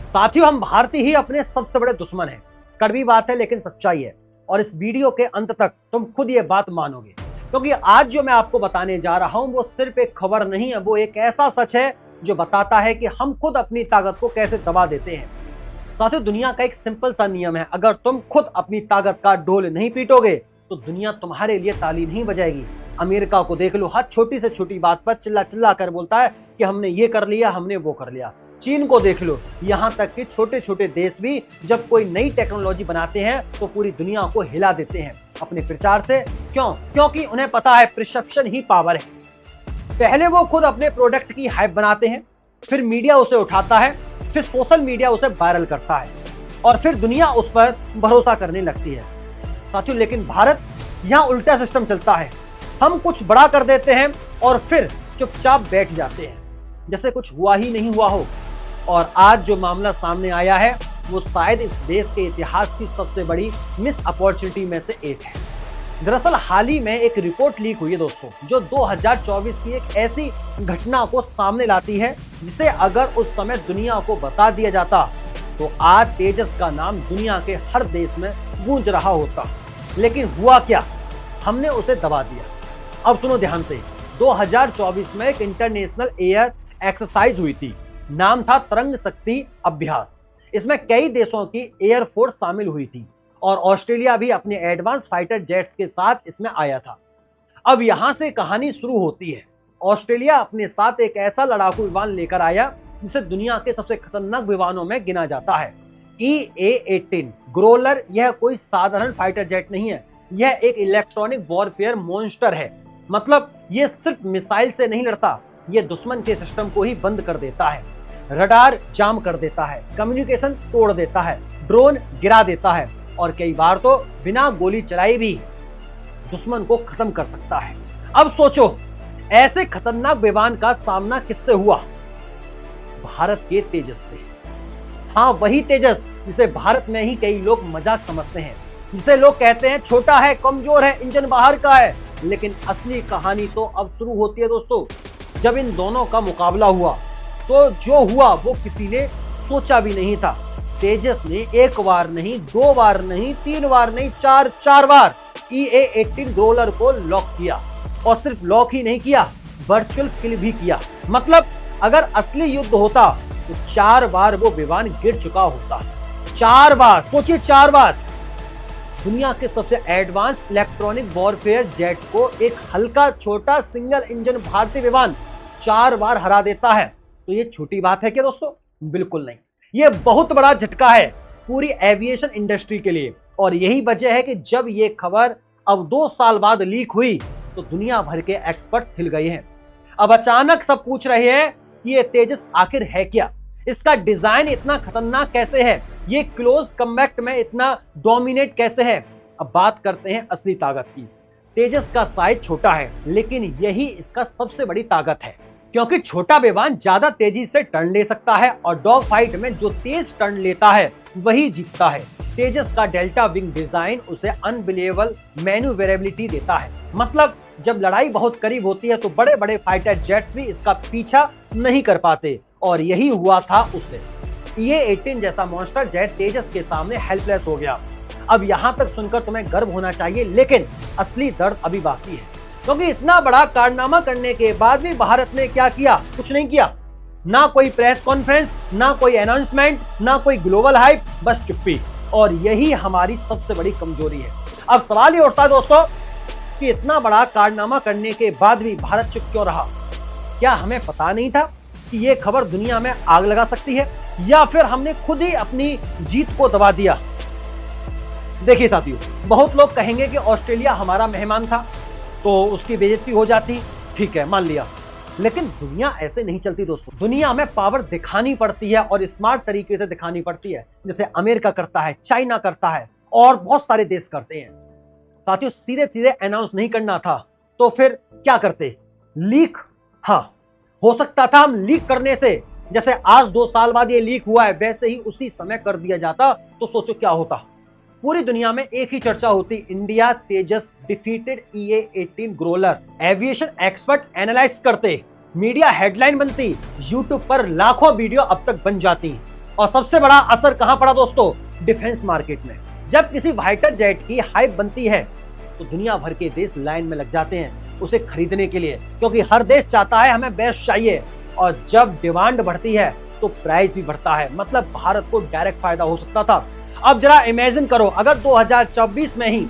साथियों, हम भारतीय ही अपने सबसे बड़े दुश्मन हैं। कड़वी बात है लेकिन सच्चाई है, और इस वीडियो के अंत तक तुम खुद ये बात मानोगे, क्योंकि आज जो मैं आपको बताने जा रहा हूं वो सिर्फ एक खबर नहीं है, वो एक ऐसा सच है जो बताता है कि हम खुद अपनी ताकत को कैसे दबा देते हैं। साथियों, दुनिया का एक सिंपल सा नियम है, अगर तुम खुद अपनी ताकत का ढोल नहीं पीटोगे तो दुनिया तुम्हारे लिए ताली नहीं बजाएगी। अमेरिका को देख लो, हर छोटी से छोटी बात पर चिल्ला चिल्ला कर बोलता है कि हमने ये कर लिया, हमने वो कर लिया। चीन को देख लो, यहाँ तक कि छोटे छोटे देश भी जब कोई नई टेक्नोलॉजी बनाते हैं तो पूरी दुनिया को हिला देते हैं अपने प्रचार से। क्यों? क्योंकि उन्हें पता है परसेप्शन ही पावर है। पहले वो खुद अपने प्रोडक्ट की हाइप बनाते हैं, फिर मीडिया उसे उठाता है, फिर सोशल मीडिया उसे वायरल करता है, और फिर दुनिया उस पर भरोसा करने लगती है। साथियों, लेकिन भारत, यहाँ उल्टा सिस्टम चलता है। हम कुछ बड़ा कर देते हैं और फिर चुपचाप बैठ जाते हैं जैसे कुछ हुआ ही नहीं हुआ हो। और आज जो मामला सामने आया है वो शायद इस देश के इतिहास की सबसे बड़ी मिस अपॉर्चुनिटी में से एक है। दरअसल हाल ही में एक रिपोर्ट लीक हुई है दोस्तों, जो 2024 की एक ऐसी घटना को सामने लाती है जिसे अगर उस समय दुनिया को बता दिया जाता तो आज तेजस का नाम दुनिया के हर देश में गूंज रहा होता। लेकिन हुआ क्या? हमने उसे दबा दिया। अब सुनो ध्यान से। 2024 में एक इंटरनेशनल एयर एक्सरसाइज हुई थी, नाम था तरंग शक्ति अभ्यास। इसमें कई देशों की एयरफोर्स शामिल हुई थी और ऑस्ट्रेलिया भी अपने एडवांस फाइटर जेट्स के साथ इसमें आया था। अब यहां से कहानी शुरू होती है। ऑस्ट्रेलिया अपने साथ एक ऐसा लड़ाकू विमान लेकर आया जिसे दुनिया के सबसे खतरनाक विमानों में गिना जाता है। EA-18 Growler. यह कोई साधारण फाइटर जेट नहीं है, यह एक इलेक्ट्रॉनिक वॉरफेयर मॉन्स्टर है। मतलब यह सिर्फ मिसाइल से नहीं लड़ता, यह दुश्मन के सिस्टम को ही बंद कर देता है, रडार जाम कर देता है, कम्युनिकेशन तोड़ देता है, ड्रोन गिरा देता है, और कई बार तो बिना गोली चलाई भी दुश्मन को खत्म कर सकता है। अब सोचो, ऐसे खतरनाक विमान का सामना किससे हुआ? भारत के तेजस से। हाँ, वही तेजस जिसे भारत में ही कई लोग मजाक समझते हैं, जिसे लोग कहते हैं छोटा है, कमजोर है, इंजन बाहर का है। लेकिन असली कहानी तो अब शुरू होती है दोस्तों। जब इन दोनों का मुकाबला हुआ तो जो हुआ वो किसी ने सोचा भी नहीं था। तेजस ने एक बार नहीं, दो बार नहीं, तीन बार नहीं, चार बार EA-18 ग्रोलर को लॉक किया, और सिर्फ लॉक ही नहीं किया, वर्चुअल किल भी किया। मतलब अगर असली युद्ध होता तो 4 बार वो विमान गिर चुका होता। 4 बार, सोचिए, 4 बार। दुनिया के सबसे एडवांस इलेक्ट्रॉनिक वॉरफेयर जेट को एक हल्का छोटा सिंगल इंजन भारतीय विमान 4 बार हरा देता है। तो ये छोटी बात है क्या दोस्तों? बिल्कुल नहीं। ये बहुत बड़ा झटका है पूरी एविएशन इंडस्ट्री के लिए, और यही वजह है कि जब ये खबर अब 2 साल बाद लीक हुई तो दुनिया भर के एक्सपर्ट्स हिल गए हैं। अब अचानक सब पूछ रहे हैं कि ये तेजस आखिर है क्या? इसका डिजाइन इतना खतरनाक कैसे है? ये क्लोज कॉम्बैट में इतना डोमिनेट कैसे है? अब बात करते हैं असली ताकत की। तेजस का साइज छोटा है, लेकिन यही इसका सबसे बड़ी ताकत है, क्योंकि छोटा विमान ज्यादा तेजी से टर्न ले सकता है, और डॉग फाइट में जो तेज टर्न लेता है वही जीतता है। तेजस का डेल्टा विंग डिजाइन उसे अनबिलीवेबल मैन्यूवरेबिलिटी देता है। मतलब जब लड़ाई बहुत करीब होती है तो बड़े बड़े फाइटर जेट्स भी इसका पीछा नहीं कर पाते, और यही हुआ था उससे। EA-18 जैसा मॉन्स्टर जेट तेजस के सामने हेल्पलेस हो गया। अब यहां तक सुनकर तुम्हें गर्व होना चाहिए, लेकिन असली दर्द अभी बाकी है, क्योंकि इतना बड़ा कारनामा करने के बाद भी भारत ने क्या किया? कुछ नहीं किया। ना कोई प्रेस कॉन्फ्रेंस, ना कोई अनाउंसमेंट, ना कोई ग्लोबल हाइप, बस चुप्पी। और यही हमारी सबसे बड़ी कमजोरी है। अब सवाल ये उठता है दोस्तों कि इतना बड़ा कारनामा करने के बाद भी भारत चुप क्यों रहा? क्या हमें पता नहीं था कि ये खबर दुनिया में आग लगा सकती है, या फिर हमने खुद ही अपनी जीत को दबा दिया? देखिए साथियों, बहुत लोग कहेंगे कि ऑस्ट्रेलिया हमारा मेहमान था तो उसकी बेइज्जती हो जाती, ठीक है, मान लिया। लेकिन दुनिया ऐसे नहीं चलती दोस्तों। दुनिया में पावर दिखानी पड़ती है, और स्मार्ट तरीके से दिखानी पड़ती है, जैसे अमेरिका करता है, चाइना करता है, और बहुत सारे देश करते हैं। साथियों, सीधे सीधे अनाउंस नहीं करना था तो फिर क्या करते? लीक। हाँ, हो सकता था हम लीक करने से, जैसे आज 2 साल बाद ये लीक हुआ है, वैसे ही उसी समय कर दिया जाता तो सोचो क्या होता। पूरी दुनिया में एक ही चर्चा होती, India Tejas defeated EA-18 Growler. Aviation expert analyse करते, मीडिया हेडलाइन बनती, यूट्यूब पर लाखों वीडियो अब तक बन जाती, और सबसे बड़ा असर कहां पड़ा दोस्तों? डिफेंस मार्केट में। जब किसी फाइटर जेट की हाइप बनती है तो दुनिया भर के देश लाइन में लग जाते हैं उसे खरीदने के लिए, क्योंकि हर देश चाहता है हमें बेस्ट चाहिए। और जब डिमांड बढ़ती है तो प्राइस भी बढ़ता है, मतलब भारत को डायरेक्ट फायदा हो सकता था। अब जरा इमेजिन करो, अगर 2024 में ही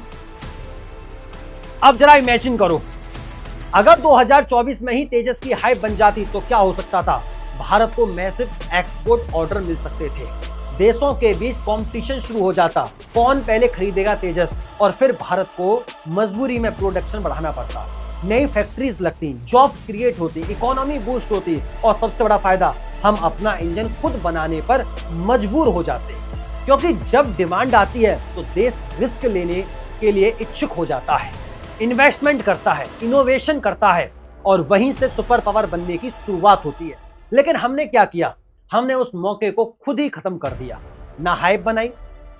अगर 2024 में ही तेजस की हाइप बन जाती तो क्या हो सकता था? भारत को मैसिव एक्सपोर्ट ऑर्डर मिल सकते थे, देशों के बीच कंपटीशन शुरू हो जाता, कौन पहले खरीदेगा तेजस, और फिर भारत को मजबूरी में प्रोडक्शन बढ़ाना पड़ता, नई फैक्ट्रीज लगती, जॉब्स क्रिएट होती, इकोनॉमी बूस्ट होती, और सबसे बड़ा फायदा, हम अपना इंजन खुद बनाने पर मजबूर हो जाते, क्योंकि जब डिमांड आती है तो देश रिस्क लेने के लिए इच्छुक हो जाता है, इन्वेस्टमेंट करता है, इनोवेशन करता है, और वहीं से सुपर पावर बनने की शुरुआत होती है। लेकिन हमने क्या किया? हमने उस मौके को खुद ही खत्म कर दिया, ना हाइप बनाई,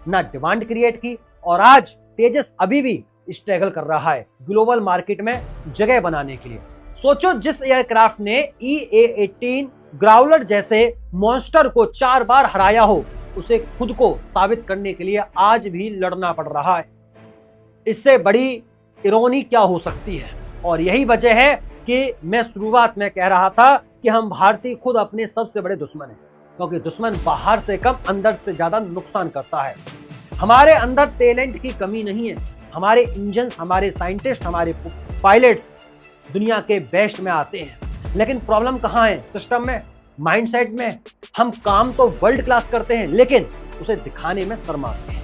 ना डिमांड क्रिएट की, और आज तेजस अभी भी स्ट्रगल कर रहा है ग्लोबल मार्केट में जगह बनाने के लिए। सोचो, जिस एयरक्राफ्ट ने EA-18 ग्राउलर जैसे मॉन्स्टर को 4 बार हराया हो, उसे खुद को साबित करने के लिए आज भी लड़ना पड़ रहा है। इससे बड़ी इरोनी क्या हो सकती है? और यही वजह है कि मैं शुरुआत में कह रहा था कि हम भारतीय खुद अपने सबसे बड़े दुश्मन हैं, क्योंकि दुश्मन बाहर से कम अंदर से ज्यादा नुकसान करता है। हमारे अंदर टैलेंट की कमी नहीं है, हमारे इंजन, हमारे साइंटिस्ट, हमारे पायलट्स दुनिया के बेस्ट में आते हैं, लेकिन प्रॉब्लम कहाँ है? सिस्टम में, माइंडसेट में। हम काम तो वर्ल्ड क्लास करते हैं, लेकिन उसे दिखाने में शर्माते हैं।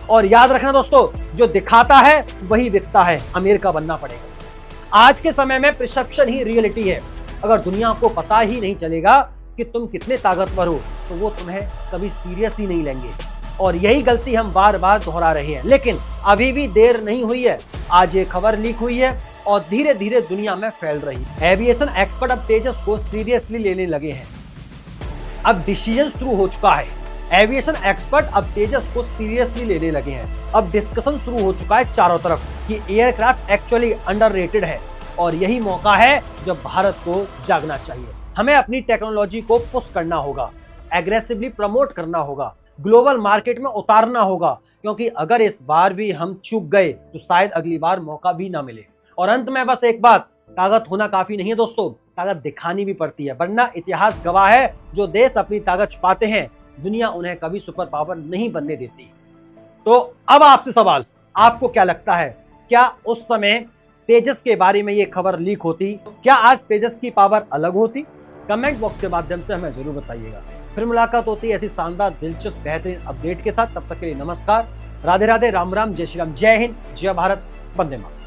और याद रखना दोस्तों, जो दिखाता है वही बिकता है, अमेरिका बनना पड़ेगा। आज के समय में परसेप्शन ही रियलिटी है। अगर दुनिया को पता ही नहीं चलेगा कि तुम कितने ताकतवर हो तो वो तुम्हें कभी सीरियस ही नहीं लेंगे, और यही गलती हम बार बार दोहरा रहे हैं। लेकिन अभी भी देर नहीं हुई है, आज ये खबर लीक हुई है और धीरे धीरे दुनिया में फैल रही है। एविएशन एक्सपर्ट अब तेजस को सीरियसली लेने लगे हैं, अब डिसीजन शुरू हो चुका है। एविएशन एक्सपर्ट अब तेजस को सीरियसली लेने लगे हैं। अब डिस्कशन शुरू हो चुका है चारों तरफ कि एयरक्राफ्ट एक्चुअली अंडररेटेड है, और यही मौका है जब भारत को जागना चाहिए। हमें अपनी टेक्नोलॉजी को पुश करना होगा, एग्रेसिवली प्रमोट करना होगा, ग्लोबल मार्केट में उतारना होगा, क्योंकि अगर इस बार भी हम चूक गए तो शायद अगली बार मौका भी ना मिले। और अंत में बस एक बात, ताकत होना काफी नहीं है दोस्तों, ताकत दिखानी भी पड़ती है, वरना इतिहास गवाह है जो देश अपनी ताकत छुपाते हैं दुनिया उन्हें कभी सुपर पावर नहीं बनने देती। तो अब आपसे सवाल, आपको क्या लगता है, क्या उस समय तेजस के बारे में ये खबर लीक होती? क्या आज तेजस की पावर अलग होती? कमेंट बॉक्स के माध्यम से हमें जरूर बताइएगा। फिर मुलाकात होती है ऐसी शानदार, दिलचस्प, बेहतरीन अपडेट के साथ। तब तक के लिए नमस्कार, राधे राधे, राम राम, जय श्री राम, जय हिंद, जय भारत, वंदे मातरम।